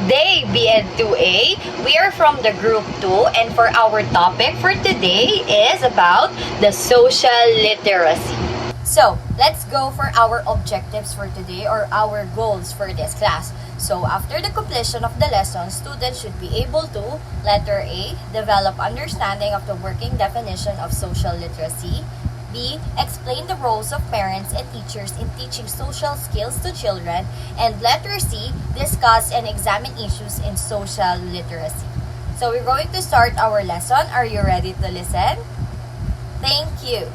Day BN2A. We are from the group 2 and for our topic for today is about the social literacy. So, let's go for our objectives for today or our goals for this class. So, after the completion of the lesson, students should be able to, letter A, develop understanding of the working definition of social literacy. B. Explain the roles of parents and teachers in teaching social skills to children. And letter C. Discuss and examine issues in social literacy. So, we're going to start our lesson. Are you ready to listen? Thank you.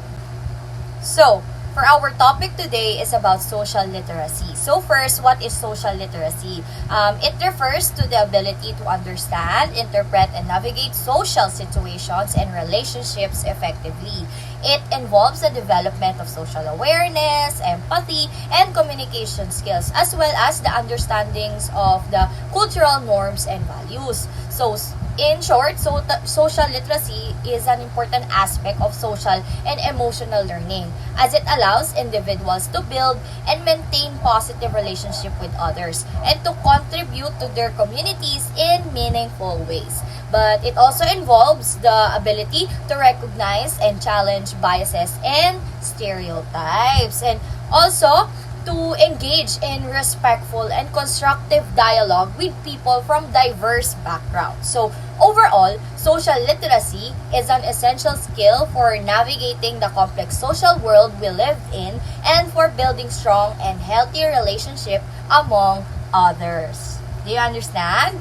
So, for our topic today is about social literacy. So first, what is social literacy? It refers to the ability to understand, interpret, and navigate social situations and relationships effectively. It involves the development of social awareness, empathy, and communication skills, as well as the understandings of the cultural norms and values. So, in short, social literacy is an important aspect of social and emotional learning as it allows individuals to build and maintain positive relationship with others and to contribute to their communities in meaningful ways. But it also involves the ability to recognize and challenge biases and stereotypes, and also to engage in respectful and constructive dialogue with people from diverse backgrounds. So, overall, social literacy is an essential skill for navigating the complex social world we live in and for building strong and healthy relationship among others. Do you understand?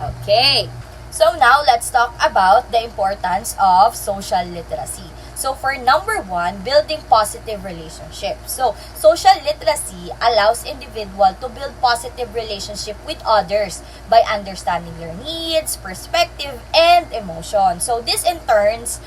Okay. So now, let's talk about the importance of social literacy. So for number 1, building positive relationships. So social literacy allows individual to build positive relationship with others by understanding their needs, perspective, and emotion. So this in turns,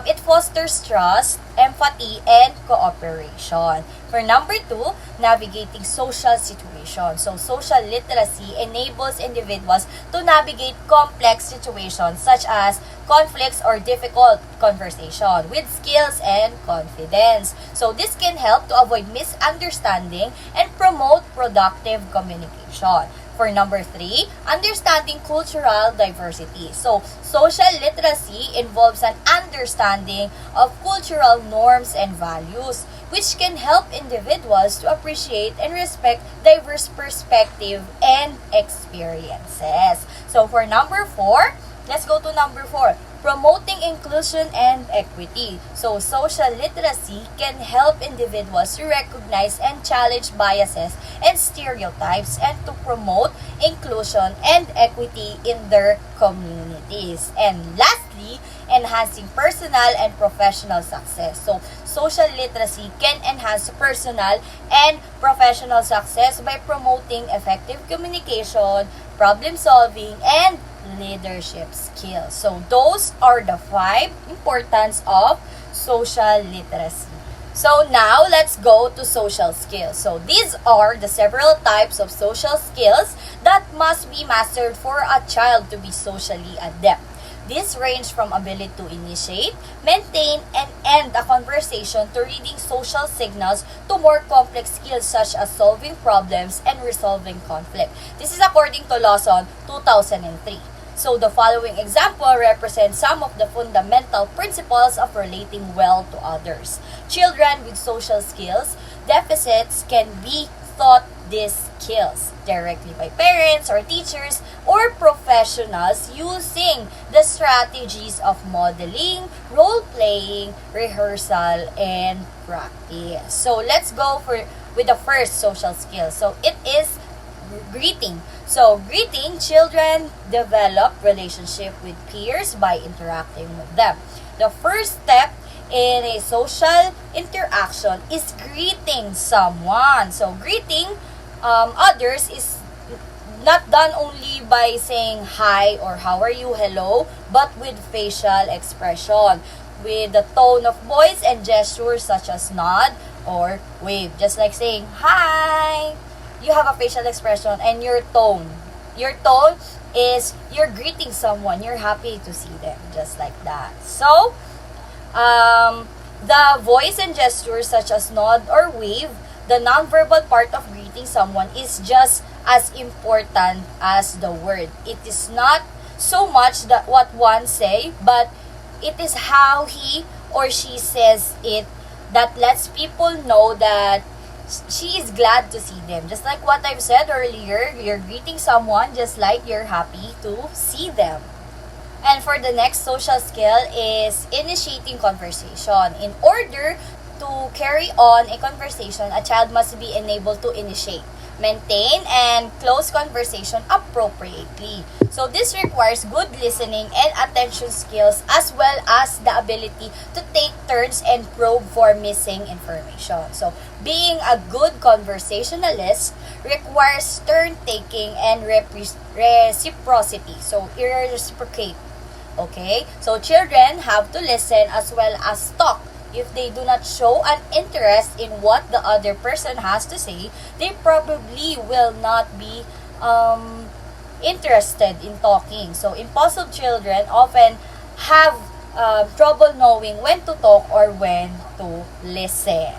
it fosters trust, empathy, and cooperation. For number 2, navigating social situations. So social literacy enables individuals to navigate complex situations such as conflicts or difficult conversation with skills and confidence. So this can help to avoid misunderstanding and promote productive communication. For number 3, understanding cultural diversity. So, social literacy involves an understanding of cultural norms and values, which can help individuals to appreciate and respect diverse perspective and experiences. So, for number 4, let's go to number 4. Promoting inclusion and equity. So, social literacy can help individuals to recognize and challenge biases and stereotypes and to promote inclusion and equity in their communities. And lastly, enhancing personal and professional success. So, social literacy can enhance personal and professional success by promoting effective communication, problem solving, and leadership skills. So those are the 5 importance of social literacy. So now let's go to social skills. So these are the several types of social skills that must be mastered for a child to be socially adept. These range from ability to initiate, maintain, and end a conversation to reading social signals to more complex skills such as solving problems and resolving conflict. This is according to Lawson 2003. So the following example represents some of the fundamental principles of relating well to others. Children with social skills deficits can be taught these skills directly by parents or teachers or professionals using the strategies of modeling, role-playing, rehearsal, and practice. So let's go with the first social skill. So it is greeting. So, greeting, children develop relationship with peers by interacting with them. The first step in a social interaction is greeting someone. So, greeting others is not done only by saying hi or how are you, hello, but with facial expression, with the tone of voice and gestures such as nod or wave. Just like saying hi. You have a facial expression and your tone. Your tone is you're greeting someone. You're happy to see them. Just like that. So, the voice and gestures such as nod or wave the nonverbal part of greeting someone is just as important as the word. It is not so much that what one say, but it is how he or she says it that lets people know that she is glad to see them. Just like what I've said earlier, you're greeting someone just like you're happy to see them. And for the next social skill is initiating conversation. In order to carry on a conversation, a child must be enabled to initiate, maintain, and close conversation appropriately. So this requires good listening and attention skills as well as the ability to take turns and probe for missing information. So being a good conversationalist requires turn taking and reciprocity. So reciprocate. Okay? So children have to listen as well as talk. If they do not show an interest in what the other person has to say, they probably will not be interested in talking. So impulsive children often have trouble knowing when to talk or when to listen.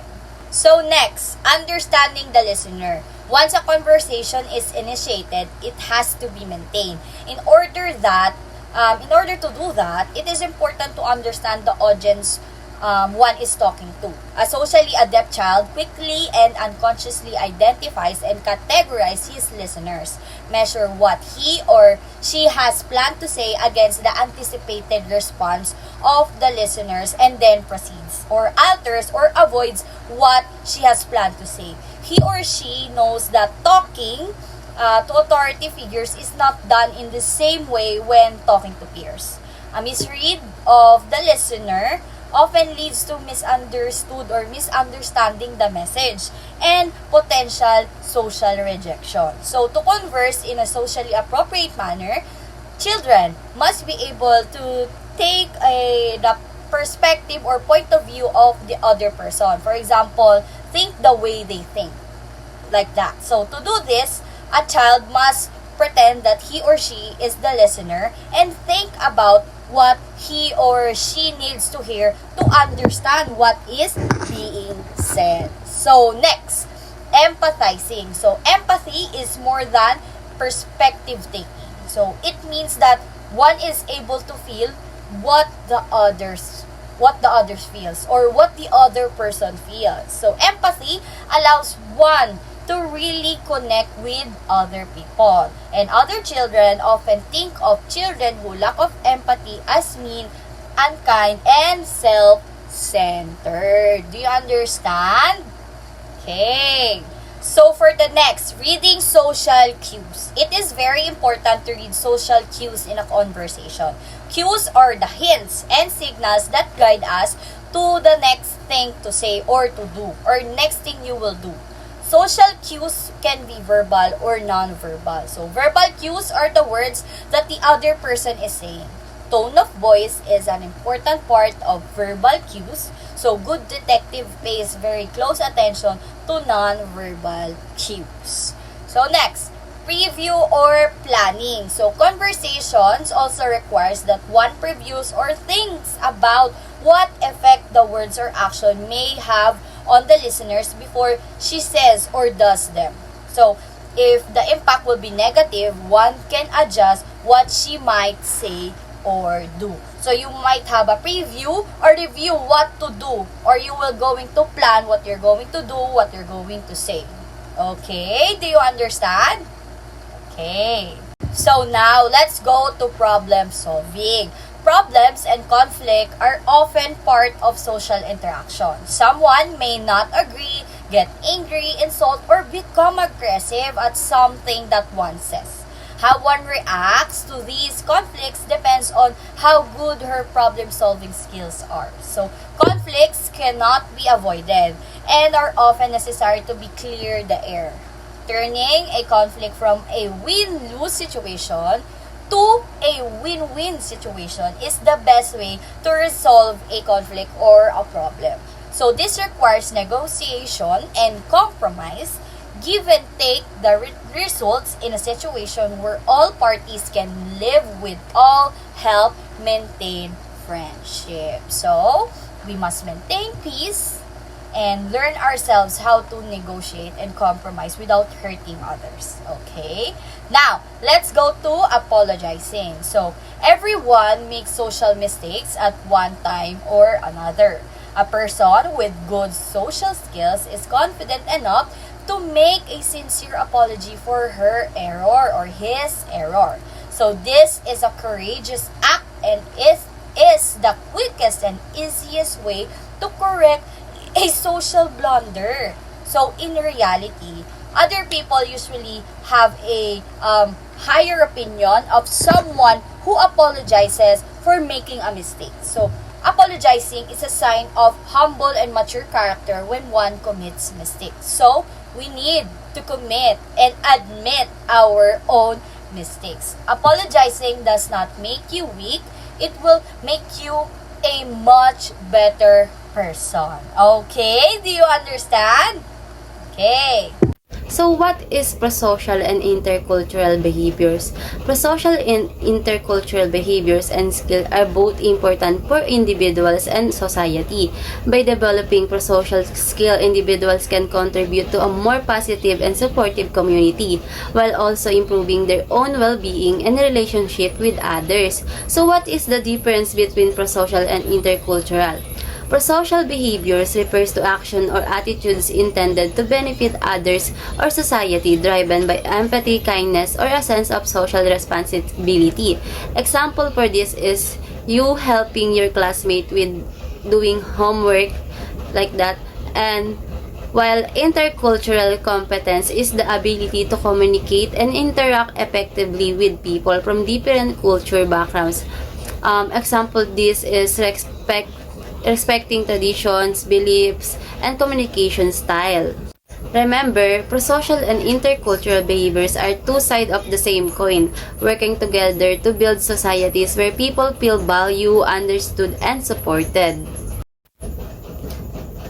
So next, understanding the listener. Once a conversation is initiated, it has to be maintained. In order to do that, it is important to understand the audience one is talking to. A socially adept child quickly and unconsciously identifies and categorizes his listeners, measure what he or she has planned to say against the anticipated response of the listeners, and then proceeds or alters or avoids what she has planned to say. He or she knows that talking to authority figures is not done in the same way when talking to peers. A misread of the listener often leads to misunderstood or misunderstanding the message and potential social rejection. So to converse in a socially appropriate manner, children must be able to take the perspective or point of view of the other person. For example, think the way they think. Like that. So to do this, a child must pretend that he or she is the listener and think about what he or she needs to hear to understand what is being said. So next, empathizing. So empathy is more than perspective taking. So it means that one is able to feel what the others feels or what the other person feels. So empathy allows one to really connect with other people. And other children often think of children who lack of empathy as mean, unkind, and self-centered. Do you understand? Okay. So for the next, reading social cues. It is very important to read social cues in a conversation. Cues are the hints and signals that guide us to the next thing to say or to do, or next thing you will do. Social cues can be verbal or non-verbal. So verbal cues are the words that the other person is saying. Tone of voice is an important part of verbal cues. So good detective pays very close attention to non-verbal cues. So next, preview or planning. So conversations also requires that one previews or thinks about what effect the words or action may have on the listeners before she says or does them. So if the impact will be negative, one can adjust what she might say or do. So you might have a preview or review what to do, or you will going to plan what you're going to do, what you're going to say. Okay, do you understand? Okay. So now let's go to problem solving. Problems and conflict are often part of social interaction. Someone may not agree, get angry, insult, or become aggressive at something that one says. How one reacts to these conflicts depends on how good her problem-solving skills are. So, conflicts cannot be avoided and are often necessary to be clear the air. Turning a conflict from a win-lose situation to a win-win situation is the best way to resolve a conflict or a problem. So this requires negotiation and compromise, give and take the results in a situation where all parties can live with all, help maintain friendship. So we must maintain peace, and learn ourselves how to negotiate and compromise without hurting others. Okay? Now, let's go to apologizing. So, everyone makes social mistakes at one time or another. A person with good social skills is confident enough to make a sincere apology for her error or his error. So, this is a courageous act and is the quickest and easiest way to correct a social blunder. So in reality, other people usually have a higher opinion of someone who apologizes for making a mistake. So apologizing is a sign of humble and mature character when one commits mistakes. So we need to commit and admit our own mistakes. Apologizing does not make you weak. It will make you a much better person. Okay? Do you understand? Okay. So what is prosocial and intercultural behaviors? Prosocial and intercultural behaviors and skills are both important for individuals and society. By developing prosocial skill, individuals can contribute to a more positive and supportive community while also improving their own well-being and relationship with others. So what is the difference between prosocial and intercultural? Prosocial behaviors refers to action or attitudes intended to benefit others or society driven by empathy, kindness, or a sense of social responsibility. Example for this is you helping your classmate with doing homework like that. And while intercultural competence is the ability to communicate and interact effectively with people from different culture backgrounds. Example this is respecting traditions, beliefs, and communication style. Remember, prosocial and intercultural behaviors are two sides of the same coin, working together to build societies where people feel valued, understood, and supported.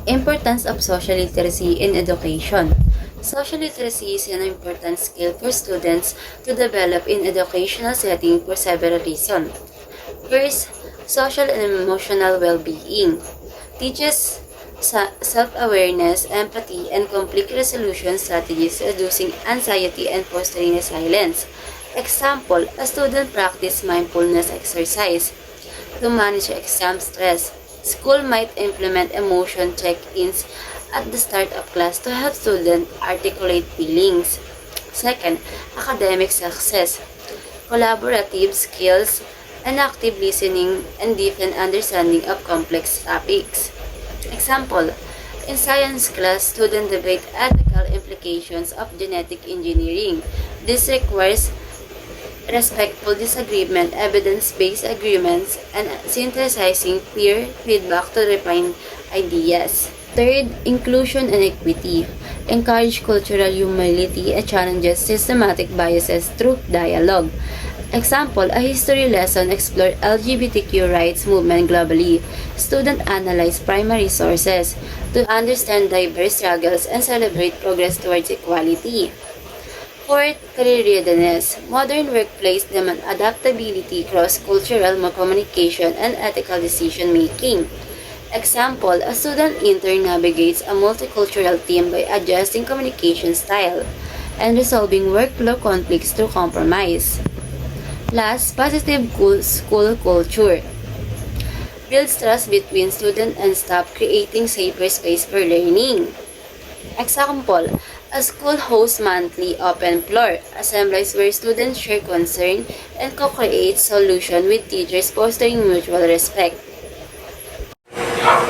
Importance of social literacy in education. Social literacy is an important skill for students to develop in educational setting for several reasons. First, social and emotional well-being. Teaches self-awareness, empathy, and conflict resolution strategies, reducing anxiety and fostering resilience. Example, a student practice mindfulness exercise to manage exam stress. School might implement emotion check-ins at the start of class to help students articulate feelings. Second, academic success. Collaborative skills and active listening and deepened understanding of complex topics. Example, in science class, students debate ethical implications of genetic engineering. This requires respectful disagreement, evidence-based agreements, and synthesizing peer feedback to refine ideas. Third, inclusion and equity. Encourage cultural humility and challenges systematic biases through dialogue. Example, a history lesson explored LGBTQ rights movement globally. Students analyze primary sources to understand diverse struggles and celebrate progress towards equality. Fourth, career readiness. Modern workplace demand adaptability, cross-cultural communication, and ethical decision-making. Example, a student intern navigates a multicultural team by adjusting communication style and resolving workflow conflicts through compromise. Last, positive school culture. Builds trust between student and staff, creating safer space for learning. Example, a school hosts monthly open floor assemblies where students share concern and co-create solutions with teachers, fostering mutual respect.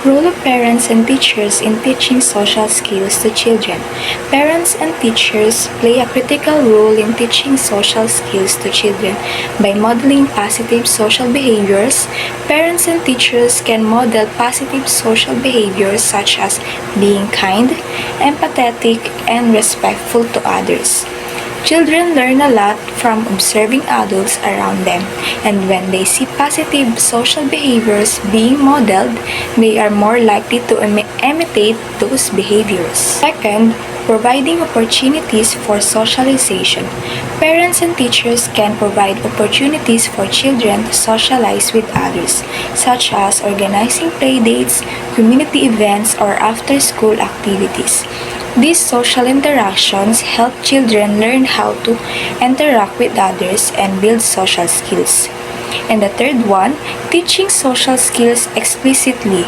Role of parents and teachers in teaching social skills to children. Parents and teachers play a critical role in teaching social skills to children. By modeling positive social behaviors, parents and teachers can model positive social behaviors such as being kind, empathetic, and respectful to others. Children learn a lot from observing adults around them, and when they see positive social behaviors being modeled, they are more likely to imitate those behaviors. Second, providing opportunities for socialization. Parents and teachers can provide opportunities for children to socialize with others, such as organizing playdates, community events, or after-school activities. These social interactions help children learn how to interact with others and build social skills. And the third one, teaching social skills explicitly.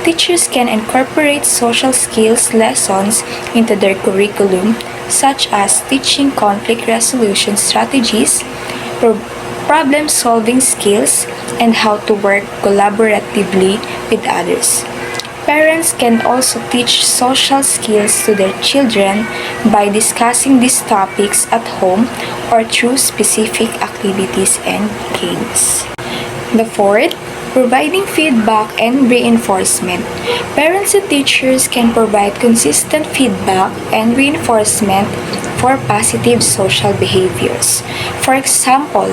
Teachers can incorporate social skills lessons into their curriculum, such as teaching conflict resolution strategies, problem-solving skills, and how to work collaboratively with others. Parents can also teach social skills to their children by discussing these topics at home or through specific activities and games. The fourth, providing feedback and reinforcement. Parents and teachers can provide consistent feedback and reinforcement for positive social behaviors. For example,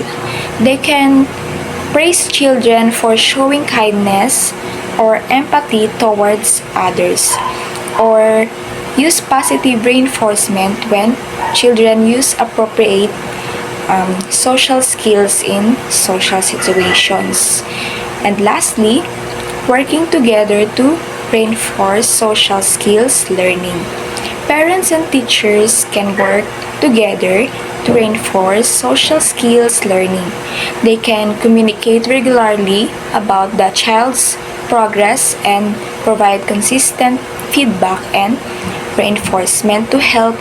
they can praise children for showing kindness or empathy towards others, or use positive reinforcement when children use appropriate social skills in social situations. And lastly, working together to reinforce social skills learning. Parents and teachers can work together to reinforce social skills learning. They can communicate regularly about the child's progress and provide consistent feedback and reinforcement to help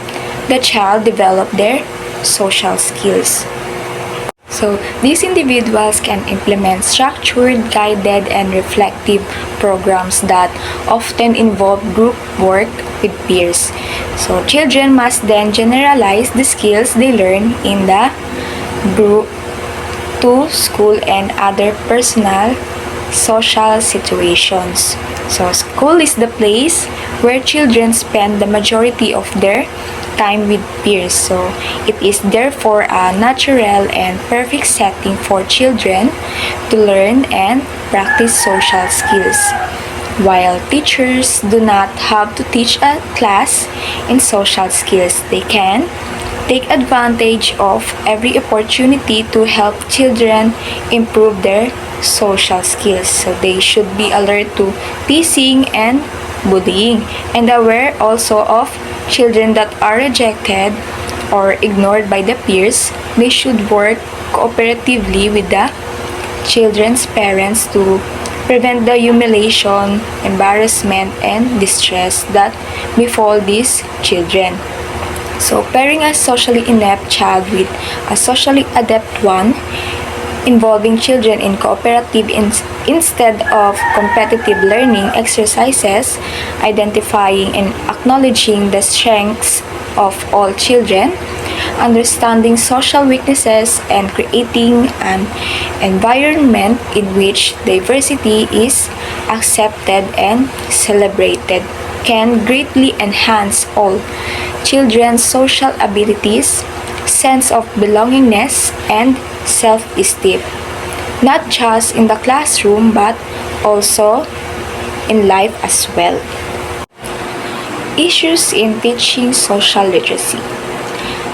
the child develop their social skills. So, these individuals can implement structured, guided, and reflective programs that often involve group work with peers. So, children must then generalize the skills they learn in the group to school and other personal social situations. So, school is the place where children spend the majority of their time with peers. So, it is therefore a natural and perfect setting for children to learn and practice social skills. While teachers do not have to teach a class in social skills, they can take advantage of every opportunity to help children improve their social skills. So they should be alert to teasing and bullying and aware also of children that are rejected or ignored by the peers. They should work cooperatively with the children's parents to prevent the humiliation, embarrassment, and distress that befall these children. So, pairing a socially inept child with a socially adept one, involving children in cooperative instead of competitive learning exercises, identifying and acknowledging the strengths of all children, understanding social weaknesses, and creating an environment in which diversity is accepted and celebrated can greatly enhance all children's social abilities, sense of belongingness, and self-esteem, not just in the classroom but also in life as well. Issues in teaching social literacy.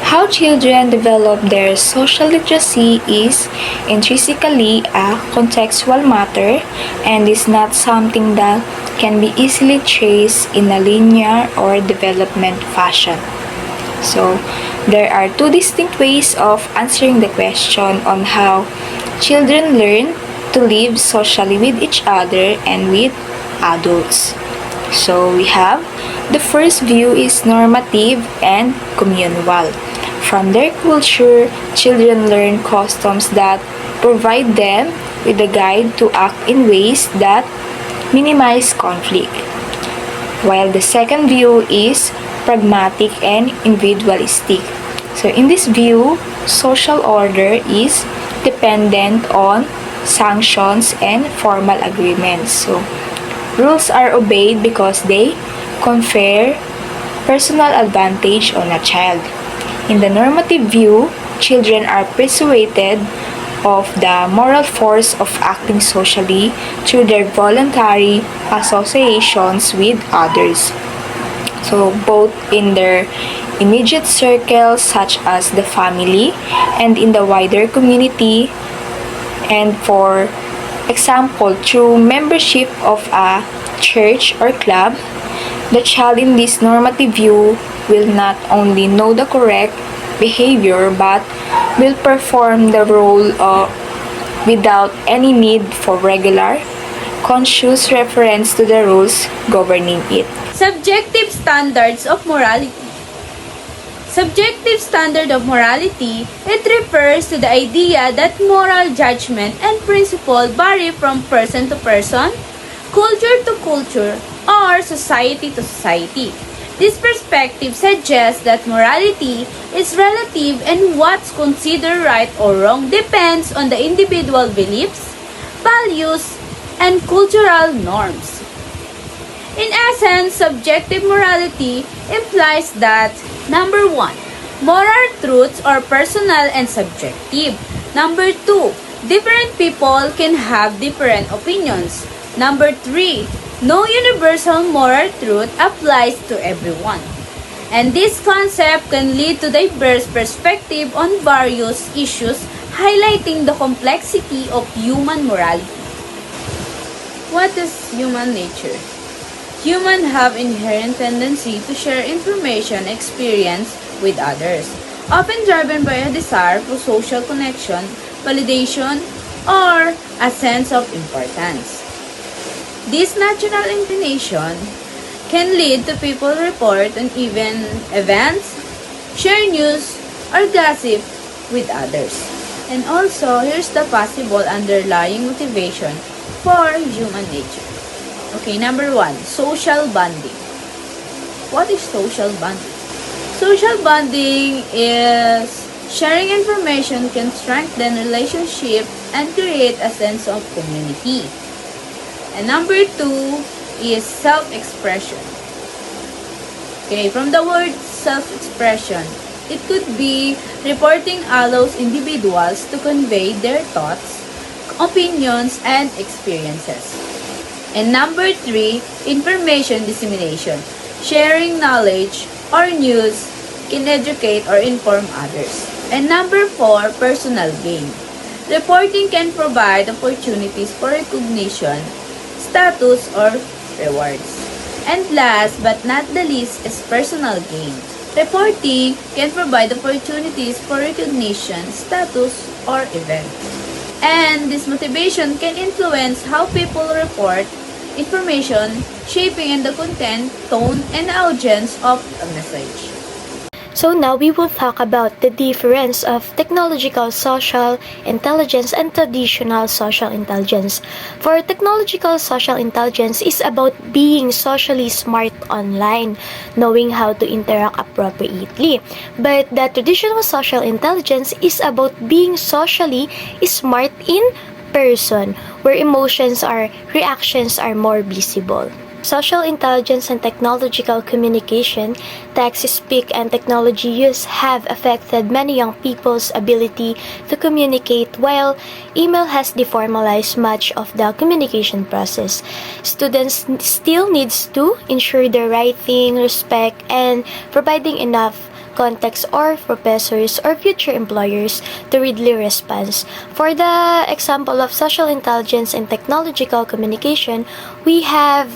How children develop their social literacy is intrinsically a contextual matter and is not something that can be easily traced in a linear or development fashion. So, there are two distinct ways of answering the question on how children learn to live socially with each other and with adults. So, we have the first view is normative and communal. From their culture, children learn customs that provide them with a guide to act in ways that minimize conflict. While the second view is pragmatic and individualistic. So in this view, social order is dependent on sanctions and formal agreements. So rules are obeyed because they confer personal advantage on a child. In the normative view, children are persuaded of the moral force of acting socially through their voluntary associations with others. So both in their immediate circle such as the family and in the wider community, and for example through membership of a church or club, the child in this normative view will not only know the correct behavior but will perform the role without any need for regular, conscious reference to the rules governing it. Subjective standards of morality. Subjective standard of morality, it refers to the idea that moral judgment and principle vary from person to person, culture to culture, or society to society. This perspective suggests that morality is relative and what's considered right or wrong depends on the individual beliefs, values, and cultural norms. In essence, subjective morality implies that number 1, moral truths are personal and subjective. Number 2, different people can have different opinions. Number 3, no universal moral truth applies to everyone. And this concept can lead to diverse perspective on various issues, highlighting the complexity of human morality. What is human nature? Humans have inherent tendency to share information experience with others, often driven by a desire for social connection, validation, or a sense of importance. This natural inclination can lead to people report on events, share news, or gossip with others. And also, here's the possible underlying motivation for human nature. Okay, number 1, social bonding. What is social bonding? Social bonding is sharing information can strengthen relationship and create a sense of community. And number 2 is self-expression. Okay, from the word self-expression, it could be reporting allows individuals to convey their thoughts, opinions, and experiences. And number 3, information dissemination. Sharing knowledge or news can educate or inform others. And number 4, personal gain. Reporting can provide opportunities for recognition, status, or rewards. And last but not the least is personal gain. Reporting can provide opportunities for recognition, status, or event. And this motivation can influence how people report information, shaping the content, tone, and audience of a message. So now we will talk about the difference of technological social intelligence and traditional social intelligence. For technological social intelligence is about being socially smart online, knowing how to interact appropriately. But the traditional social intelligence is about being socially smart in person, where emotions or reactions are more visible. Social intelligence and technological communication, text speak and technology use have affected many young people's ability to communicate, while email has deformalized much of the communication process. Students still needs to ensure their writing, respect, and providing enough context or professors or future employers to readily respond. For the example of social intelligence and technological communication, we have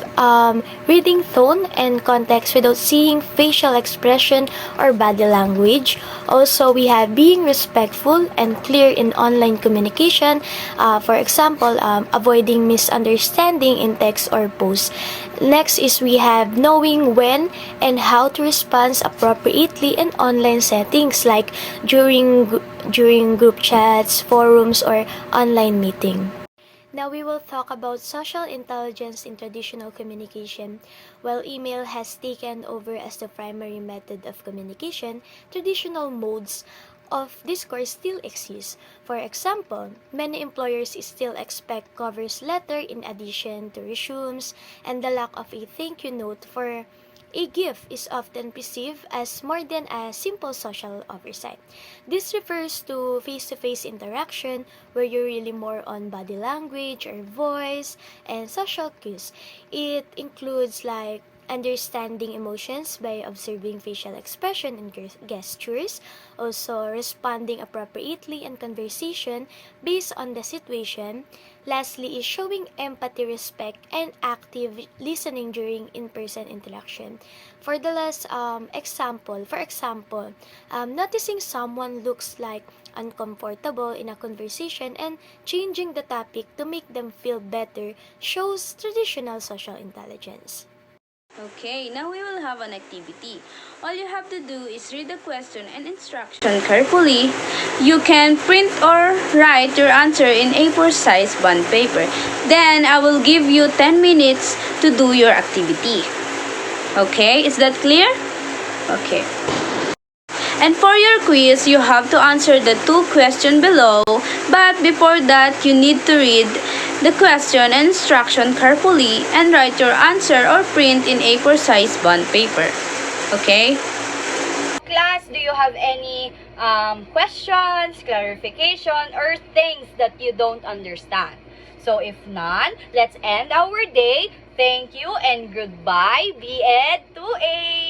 reading tone and context without seeing facial expression or body language. Also, we have being respectful and clear in online communication. For example, avoiding misunderstanding in text or post. Next is we have knowing when and how to respond appropriately in online settings like during group chats, forums, or online meeting. Now we will talk about social intelligence in traditional communication. While email has taken over as the primary method of communication, traditional modes of discourse still exist. For example, many employers still expect covers letter in addition to resumes, and the lack of a thank you note for a gift is often perceived as more than a simple social oversight. This refers to face-to-face interaction where you're really more on body language or voice and social cues. It includes like understanding emotions by observing facial expression and gestures, also responding appropriately in conversation based on the situation. Lastly is showing empathy, respect, and active listening during in-person interaction. For the last for example, noticing someone looks like uncomfortable in a conversation and changing the topic to make them feel better shows traditional social intelligence. Okay, now we will have an activity. All you have to do is read the question and instruction carefully. You can print or write your answer in A4 size bond paper. Then I will give you 10 minutes to do your activity. Okay, is that clear? Okay. And for your quiz, you have to answer the 2 questions below. But before that, you need to read the question and instruction carefully and write your answer or print in A4 size bond paper. Okay? Class, do you have any questions, clarification, or things that you don't understand? So if none, let's end our day. Thank you and goodbye, BEd 2A!